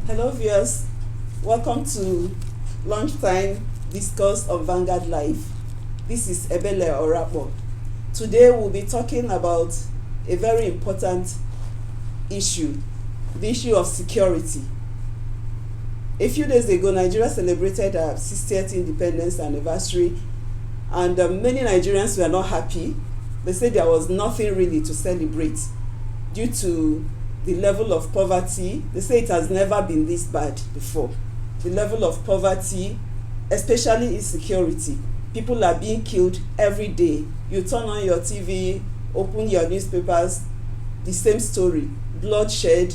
Hello viewers, welcome to lunchtime discuss on Vanguard Live. This is Ebele Orapo. Today we'll be talking about a very important issue, the issue of security. A few days ago, Nigeria celebrated our 60th independence anniversary, and many Nigerians were not happy. They said there was nothing really to celebrate due to the level of poverty. They say it has never been this bad before. The level of poverty, especially insecurity. People are being killed every day. You turn on your TV, open your newspapers, the same story. Bloodshed,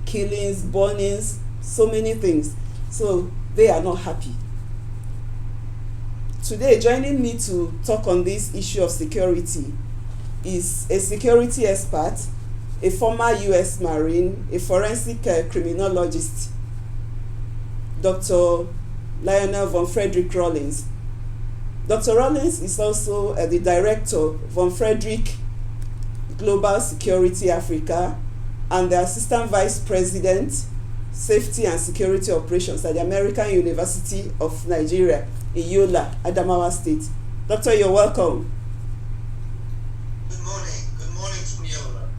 killings, burnings, so many things. So they are not happy. Today, joining me to talk on this issue of security is a security expert, a former US Marine, a forensic criminologist, Dr. Lionel von Frederick Rawlings. Dr. Rawlings is also the director of von Frederick Global Security Africa and the assistant vice president, safety and security operations at the American University of Nigeria in Yola, Adamawa State. Doctor, you're welcome. Good morning. Good morning from Yola.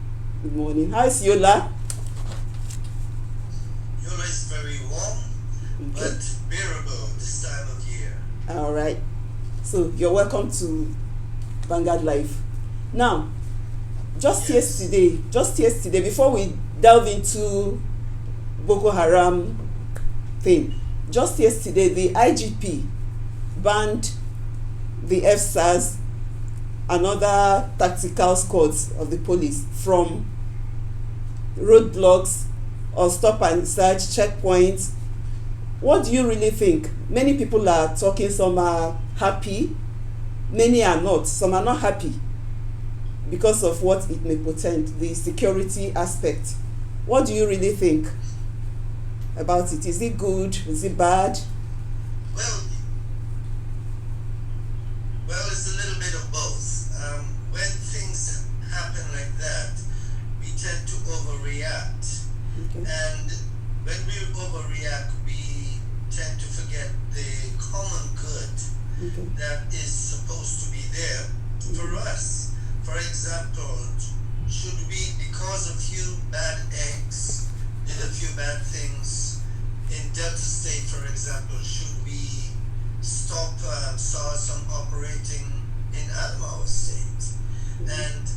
Good morning. How is Yola? Yola is very warm, Okay. but bearable this time of year. All right. So you're welcome to Vanguard Live. Now, just yesterday, before we delve into Boko Haram thing, just yesterday the IGP banned the FSAS and other tactical squads of the police from roadblocks or stop and search checkpoints. What do you really think? Many people are talking, some are happy, many are not. Some are not happy because of what it may portend, the security aspect. What do you really think about it? Is it good? Is it bad? Well, it's a little bit of both. When things happen like that, we tend to overreact. Okay. And when we overreact, we tend to forget the common good Okay. that is supposed to be there for us. For example, should we, because a few bad eggs did a few bad things in Delta State, for example, should we stop SARS from operating in Adamawa State? And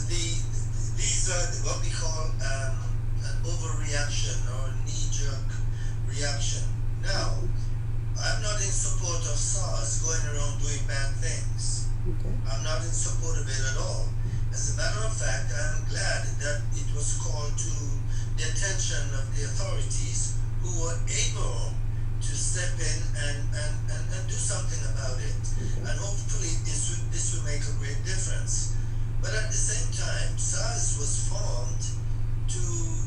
these are what we call an overreaction or knee-jerk reaction. Now, I'm not in support of SARS going around doing bad things. Okay. I'm not in support of it at all. As a matter of fact, I'm glad that it was called to the attention of the authorities who were able to step in and do something about it. And hopefully this will make a great difference. But at the same time, SARS was formed to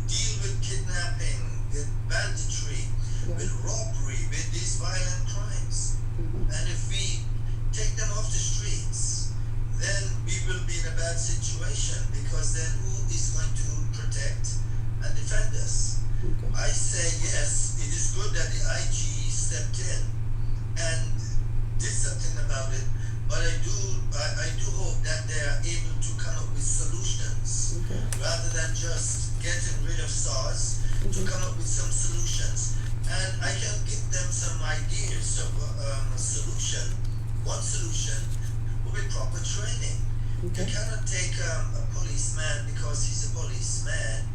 deal with kidnapping, with banditry, with robbery, with these violent crimes. And if we take them off the streets, then we will be in a bad situation, because then who is going to protect and defend us? Okay. I say yes, it is good that the IG stepped in and did something about it, but I do hope that they are able to come up with solutions rather than just getting rid of SARS, to come up with some solutions. And I can give them some ideas of a solution. One solution will be proper training. You cannot take a policeman because he's a policeman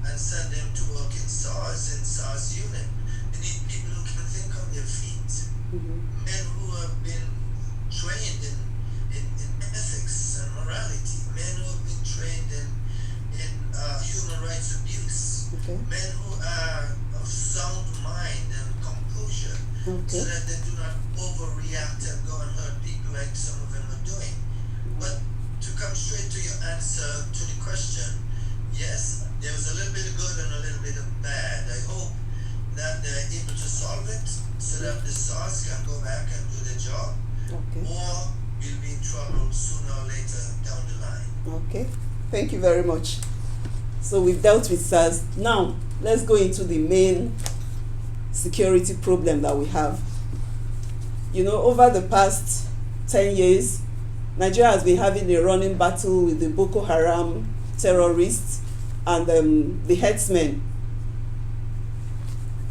and send him to work in SARS unit. You need people who can think on their feet. Men who have been trained in ethics and morality. Men who have been trained in human rights abuse. Men who are of sound mind and composure, so that they do not overreact and go and hurt people like some of them are doing. But to come straight to your answer to the question, yes, there was a little bit of good and a little bit of bad. I hope that they're able to solve it so that the SARS can go back and do their job, or we'll be in trouble sooner or later down the line. Okay, thank you very much. So we've dealt with SARS. Now, let's go into the main security problem that we have. You know, over the past 10 years, Nigeria has been having a running battle with the Boko Haram terrorists and the herdsmen.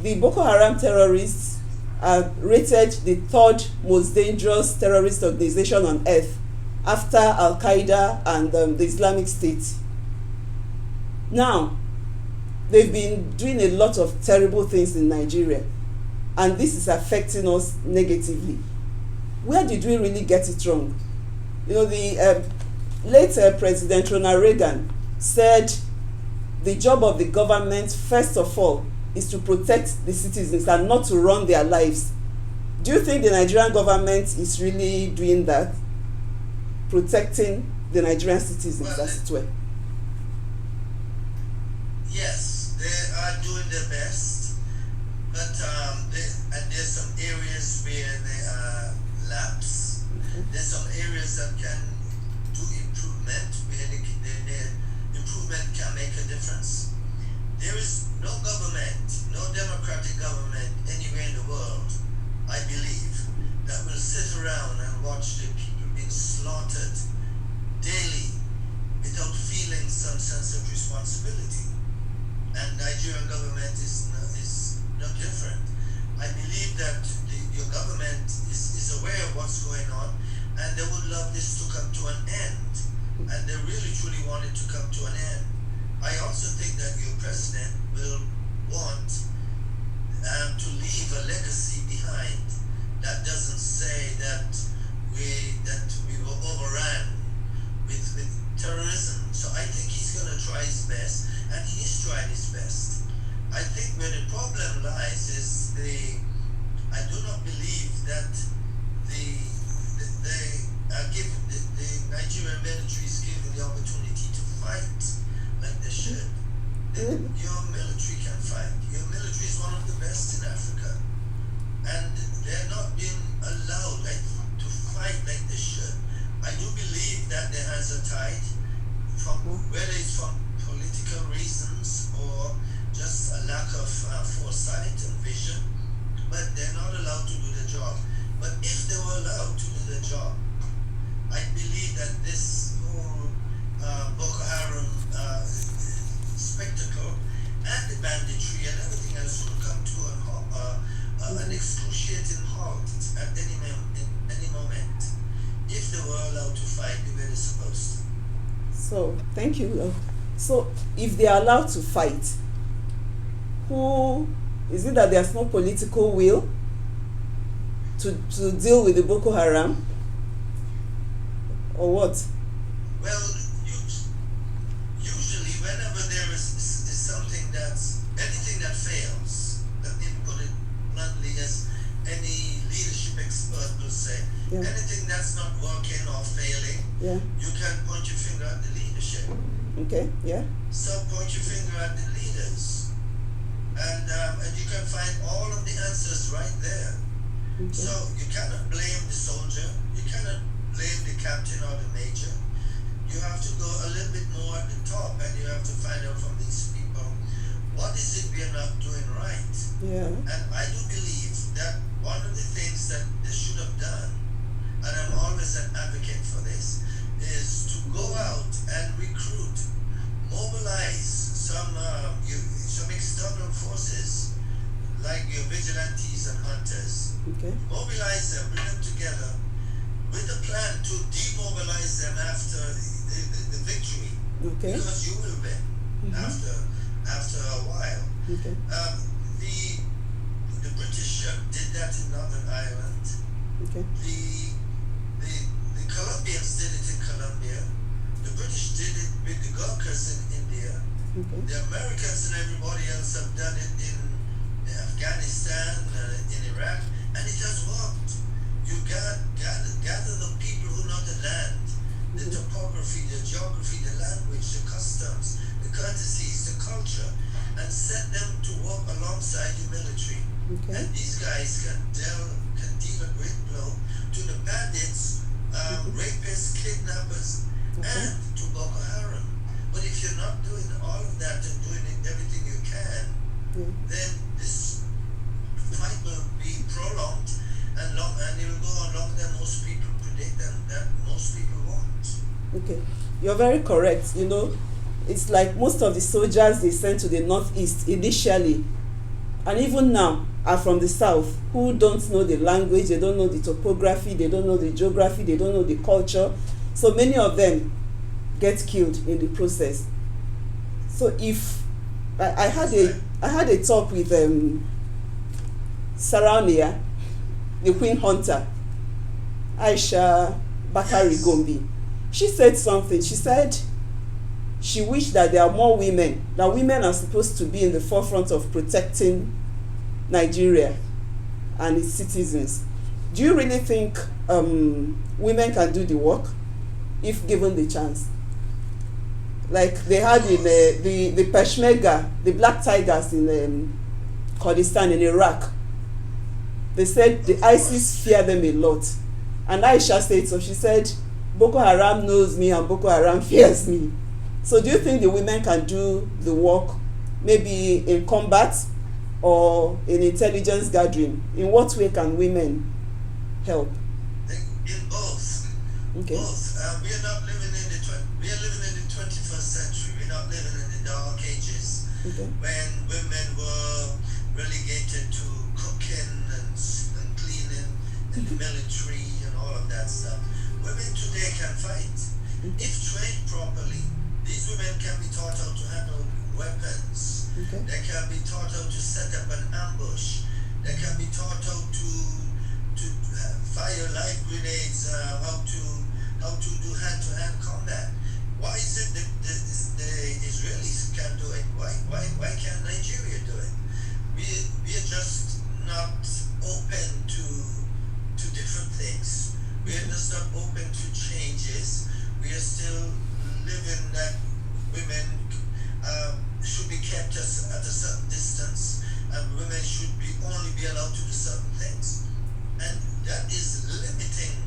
The Boko Haram terrorists are rated the third most dangerous terrorist organization on earth after Al-Qaeda and the Islamic State. Now, they've been doing a lot of terrible things in Nigeria, and this is affecting us negatively. Where did we really get it wrong? You know, the late President Ronald Reagan said the job of the government, first of all, is to protect the citizens and not to run their lives. Do you think the Nigerian government is really doing that? Protecting the Nigerian citizens, Well, as it were? yes, they are doing their best, but there's some areas where they are lapse. There's some areas that can do improvement, where the improvement can make a difference. There is no government, no democratic government anywhere in the world, I believe, that will sit around and watch the people being slaughtered daily without feeling some sense of responsibility. And Nigerian government is no different. I believe that your government is aware of what's going on, and they would love this to come to an end, and they really truly want it to come to an end. I also think that your president will want to leave a legacy behind that doesn't say that we were overrun with terrorism. So I think he's going to try his best, and he is trying his best. I think where the problem lies is I do not believe that the Nigerian military is given the opportunity to fight like they should. Your military can fight. Your military is one of the best in Africa, and they're not being allowed to fight like they should. I do believe that their hands are tied, whether it's from political reasons or just a lack of foresight and vision, but they're not allowed to do the job. But if they were allowed to do the job, I believe that this whole Boko Haram spectacle and the banditry and everything else will come to an excruciating halt at any moment if they were allowed to fight the way they're supposed to. So, thank you. So, if they are allowed to fight, who is it that there's no political will to deal with the Boko Haram, or what? Well, usually whenever there is something anything that fails, let me put it bluntly, as any leadership expert will say, Yeah. anything that's not working or failing, Yeah. you can point your finger at the leadership. Okay. Yeah. So point your finger at the leaders, and you can find all of the answers right there. Okay. So you cannot blame the soldier, you cannot blame the captain or the major. You have to go a little bit more at the top, and you have to find out from these people, what is it we are not doing right? Yeah. And I do believe that one of the things that they should have done, and I'm always an advocate for this, is to go out and recruit, mobilize some external forces, like your vigilantes and hunters. Okay. Mobilize them, bring them together, with a plan to demobilize them after the victory. Okay. Because you will win after a while. Okay. The British did that in Northern Ireland. Okay. The Colombians did it in Colombia. The British did it with the Gurkhas in India. Okay. The Americans and everybody else have done it in Afghanistan, in Iraq, and it has worked. You gather the people who know the land, the topography, the geography, the language, the customs, the courtesies, the culture, and set them to work alongside the military. Okay. And these guys can deal a great blow to the bandits, rapists, kidnappers, and to Boko Haram. But if you're not doing all of that and doing everything you can, then this fight will be prolonged and long, and it will go on longer than most people predict and that most people want. Okay, you're very correct. You know, it's like most of the soldiers they sent to the northeast initially, and even now, are from the south, who don't know the language, they don't know the topography, they don't know the geography, they don't know the culture. So many of them get killed in the process. So if I had a talk with Saraunia, the Queen Hunter, Aisha Bakari Gombi. She said something. She said she wished that there are more women, that women are supposed to be in the forefront of protecting Nigeria and its citizens. Do you really think women can do the work if given the chance? Like they had in the Peshmerga, the Black Tigers in Kurdistan in Iraq. They said the ISIS fear them a lot. And Aisha said so. She said, Boko Haram knows me and Boko Haram fears me. So do you think the women can do the work, maybe in combat or in intelligence gathering? In what way can women help? In both. Okay. Both. We are not living in we are living in the 21st century. We're not living in the dark ages, Okay. when women were relegated to cooking and cleaning in the military and all of that stuff. Women today can fight. If trained properly, these women can be taught how to handle weapons. Okay. They can be taught how to set up an ambush. They can be taught how to fire live grenades, how to do hand-to-hand combat. Why is it that the Israelis can do it? Why can't Nigeria do it? We are just not open to different things. We are just not open to changes. We are still living that women should be kept at a certain distance, and women should only be allowed to do certain things. And that is limiting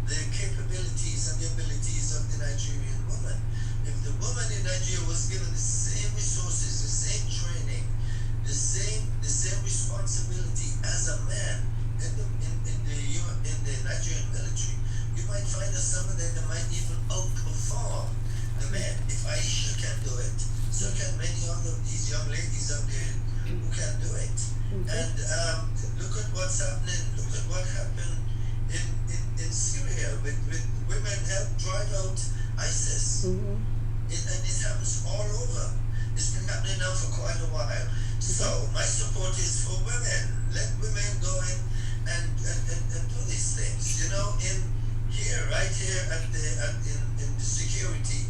the capabilities and the abilities of the Nigerian woman. If the woman in Nigeria was given the same resources, the same training, the same responsibility as a man in the Nigerian military, you might find that some of them might even outperform the men. If Aisha can do it, so can many other of these young ladies out there who can do it. And look at what's happening. Look at what happened in Syria with women help drive out ISIS. And this happens all over. It's been happening now for quite a while. So my support is for women. Let women go in and do these things. You know, right here in the security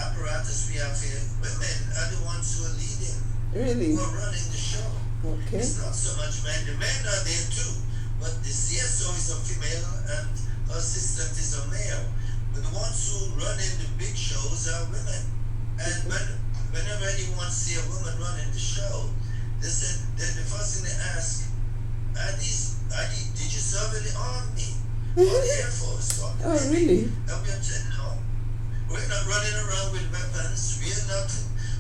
apparatus we have here, women are the ones who are leading. Really? Who are running the show. Okay. It's not so much men. The men are there too, but the CSO is a female and her assistant is a male. But the ones who run in the big shows are women. And whenever anyone see a woman running the show, they said the first thing they ask, did you serve in the army or the Air Force? Or the really? Navy? And we have said no. We're not running around with weapons. We are not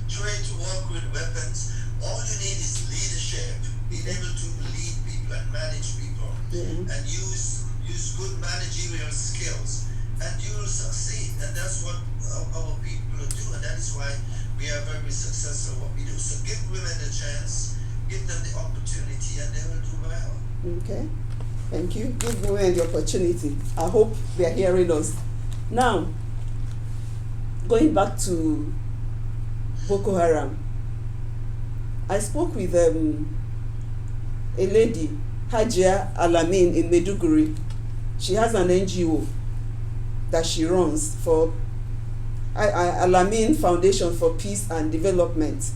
trained to work with weapons. All you need is leadership, being able to lead people and manage people, and use good managerial skills, and you will succeed. And that's what our people do, and that is why we are very successful at what we do. So give women a chance, give them the opportunity, and they will do well. Okay. Thank you. Give women the opportunity. I hope they are hearing us. Now, going back to Boko Haram, I spoke with a lady, Hajia Alamin in Maiduguri. She has an NGO that she runs for Alamin Foundation for Peace and Development.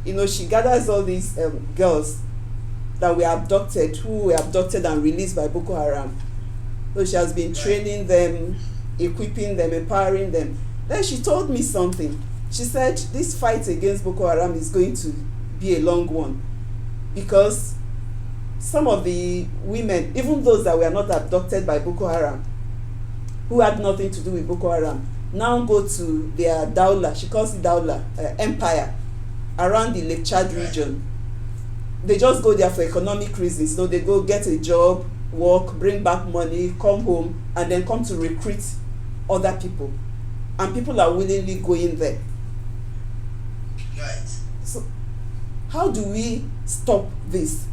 You know, she gathers all these girls that were abducted, who were abducted and released by Boko Haram. So she has been training them, equipping them, empowering them. Then she told me something. She said this fight against Boko Haram is going to be a long one, because some of the women, even those that were not abducted by Boko Haram, who had nothing to do with Boko Haram, now go to their Daula, she calls it Daula, empire, around the Lake Chad region. They just go there for economic reasons. So they go get a job, work, bring back money, come home, and then come to recruit other people. And people are willingly going there. Right. So how do we stop this?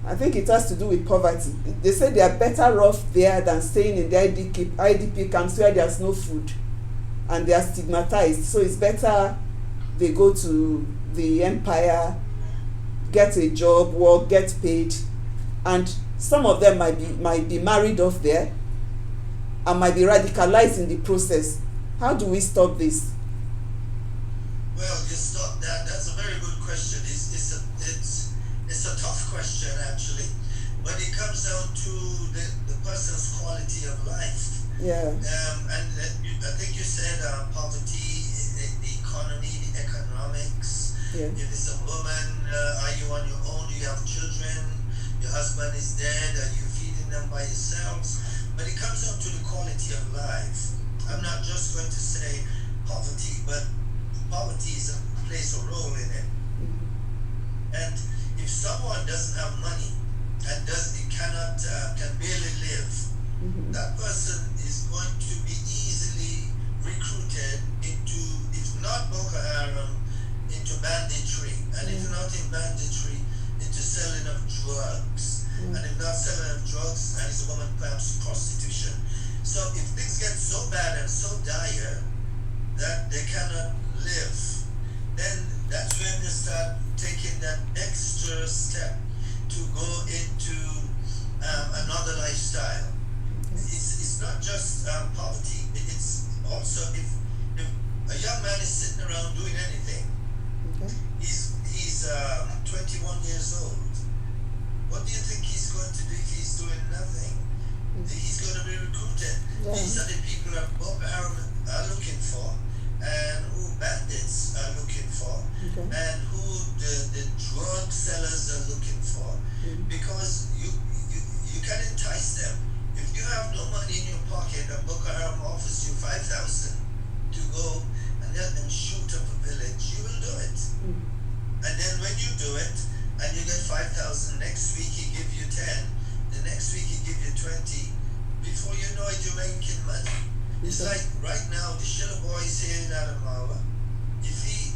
I think it has to do with poverty. They say they are better off there than staying in the IDP camps where there's no food and they are stigmatized. So it's better they go to the empire, get a job, work, get paid, and some of them might be married off there and might be radicalized in the process. How do we stop this? Well, you stop that. That's a very good question. It's a tough question, actually. When it comes down to the person's quality of life. Yeah. And I think you said poverty, the economy, the economics. Yeah. If it's a woman, are you on your own? Do you have children? Your husband is dead. Are you feeding them by yourselves? But it comes down to the quality of life. I'm not just going to say poverty, but poverty plays a role in it. And if someone doesn't have money and can barely live, that person is going to be easily recruited into, if not Boko Haram, into banditry, and if not in banditry, into selling of drugs, and if not selling of drugs, and it's a woman, perhaps prostitution. So if things get so bad and so dire that they cannot live, then that's when they start taking that extra step to go into another lifestyle. It's not just poverty. It's also if a young man is sitting around doing anything, he's 21 years old. What do you think he's going to do if he's doing nothing? He's going to be recruited. Yeah. These are the people that Boko Haram are looking for, and who bandits are looking for, and who the drug sellers are looking for. Because you can entice them. If you have no money in your pocket and Boko Haram offers you 5,000 to go and help them shoot up a village, you will do it. And then when you do it and you get 5,000, next week he give you 10, the next week he give you 20. Before you know it, you're making money. It's like right now the Shiller boys here in Adamawa. If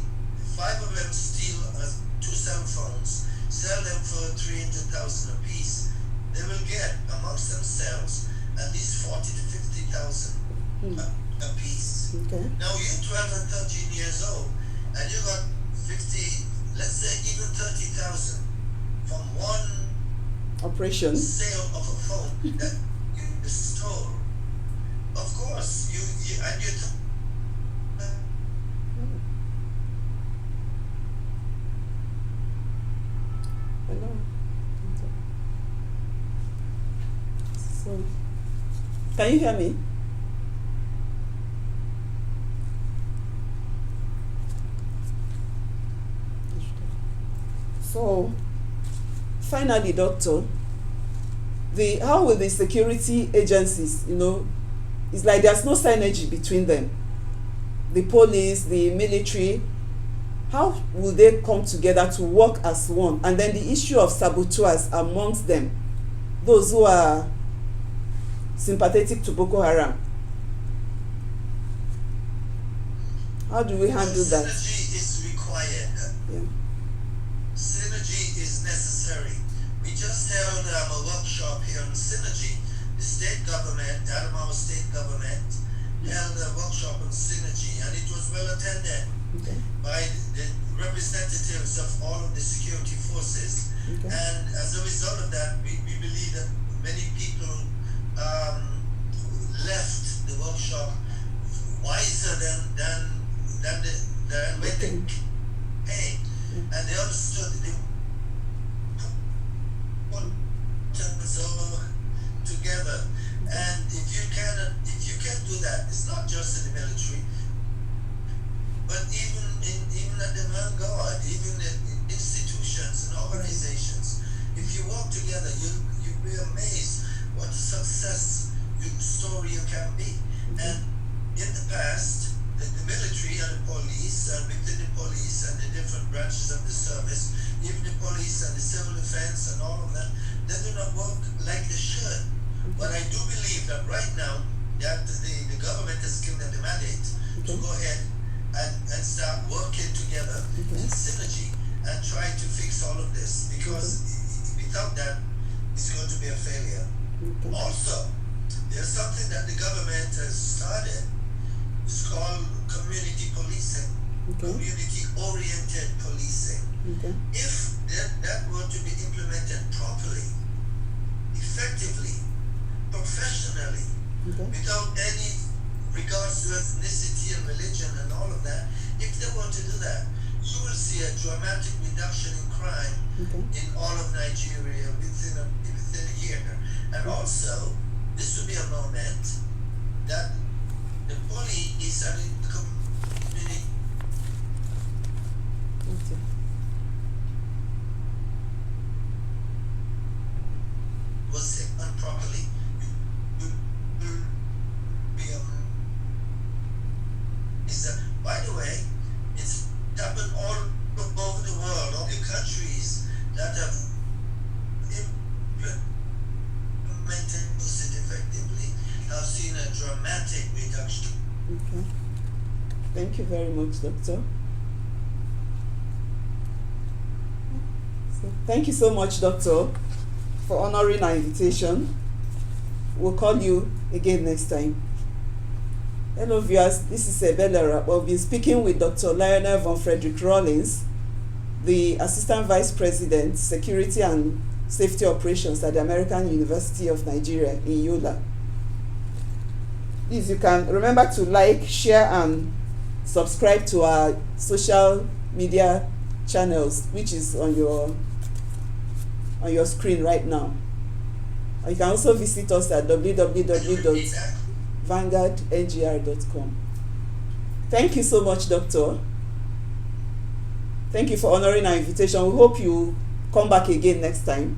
5 of them steal 2 cell phones, sell them for 300,000 a piece, they will get amongst themselves at least 40 to 50,000 a piece. Now you're 12 and 13 years old, and you got 50, let's say even 30,000 from one operation sale of a phone that you stole. Of course, you Hello. So, can you hear me? So, finally, doctor, how will the security agencies, it's like there's no synergy between them. The police, the military, how will they come together to work as one? And then the issue of saboteurs amongst them, those who are sympathetic to Boko Haram. How do we handle that? Synergy is required. Yeah. Synergy is necessary. We just held a workshop here on synergy. The state government, Adamawa state government, held a workshop on synergy, and it was well attended by the representatives of all of the security forces. And as a result of that, we believe that many people left the workshop wiser than when they came, and they understood the importance of together. And if you can do that, it's not just in the military, but even at the vanguard, even in institutions and organizations. If you work together, you'll be amazed what success story you can be. And in the past, the military and the police, and within the police and the different branches of the service, even the police and the civil defense and all of that, they do not work like they should. But I do believe that right now, that the government has given them the mandate to go ahead and start working together in synergy and try to fix all of this, because without that, it's going to be a failure. Also, there's something that the government has started. It's called community policing, community-oriented policing. If that were to be implemented properly, effectively, professionally, without any regards to ethnicity and religion and all of that, if they were to do that, you will see a dramatic reduction in crime in all of Nigeria within a year. And also, this would be a moment that the police and the community was done properly. By the way, it's happened all over the world, all the countries that have implemented it effectively have seen a dramatic reduction. Okay. Thank you very much, Doctor. Thank you so much, Doctor, for honoring our invitation. We'll call you again next time. Hello viewers, this is Ebele. We'll be speaking with Dr. Lionel von Frederick Rawlings, the Assistant Vice President, Security and Safety Operations at the American University of Nigeria in Yola. Please, you can remember to like, share, and subscribe to our social media channels, which is on your screen right now. You can also visit us at www.vanguardngr.com. Thank you so much, Doctor. Thank you for honoring our invitation. We hope you come back again next time.